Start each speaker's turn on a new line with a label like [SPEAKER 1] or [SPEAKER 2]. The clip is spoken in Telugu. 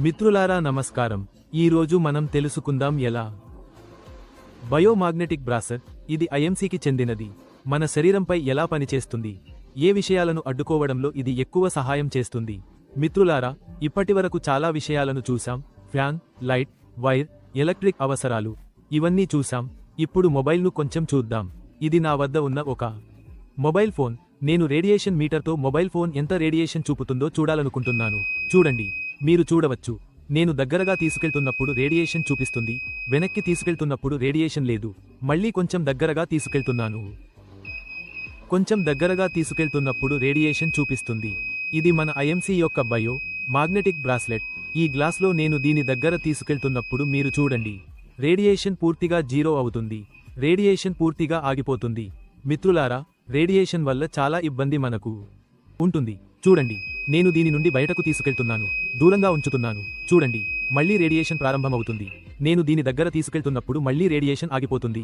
[SPEAKER 1] మిత్రులారా నమస్కారం. ఈరోజు మనం తెలుసుకుందాం ఎలా బయోమాగ్నెటిక్ బ్రాసర్, ఇది ఐఎంసీకి చెందినది, మన శరీరంపై ఎలా పనిచేస్తుంది, ఏ విషయాలను అడ్డుకోవడంలో ఇది ఎక్కువ సహాయం చేస్తుంది. మిత్రులారా, ఇప్పటివరకు చాలా విషయాలను చూసాం. ఫ్యాన్, లైట్, వైర్, ఎలక్ట్రిక్ అవసరాలు, ఇవన్నీ చూసాం. ఇప్పుడు మొబైల్ను కొంచెం చూద్దాం. ఇది నా వద్ద ఉన్న ఒక మొబైల్ ఫోన్. నేను రేడియేషన్ మీటర్తో మొబైల్ ఫోన్ ఎంత రేడియేషన్ చూపుతుందో చూడాలనుకుంటున్నాను. చూడండి, మీరు చూడవచ్చు. నేను దగ్గరగా తీసుకెళ్తున్నప్పుడు రేడియేషన్ చూపిస్తుంది, వెనక్కి తీసుకెళ్తున్నప్పుడు రేడియేషన్ లేదు. మళ్ళీ కొంచెం దగ్గరగా తీసుకెళ్తున్నాను, కొంచెం దగ్గరగా తీసుకెళ్తున్నప్పుడు రేడియేషన్ చూపిస్తుంది. ఇది మన ఐఎంసీ యొక్క బయో మాగ్నెటిక్ బ్రాస్లెట్. ఈ గ్లాస్లో నేను దీని దగ్గర తీసుకెళ్తున్నప్పుడు మీరు చూడండి, రేడియేషన్ పూర్తిగా జీరో అవుతుంది, రేడియేషన్ పూర్తిగా ఆగిపోతుంది. మిత్రులారా, రేడియేషన్ వల్ల చాలా ఇబ్బంది మనకు ఉంటుంది. చూడండి, నేను దీని నుండి బయటకు తీసుకెళ్తున్నాను, దూరంగా ఉంచుతున్నాను. చూడండి, మళ్ళీ రేడియేషన్ ప్రారంభమవుతుంది. నేను దీని దగ్గర తీసుకెళ్తున్నప్పుడు మళ్ళీ రేడియేషన్ ఆగిపోతుంది.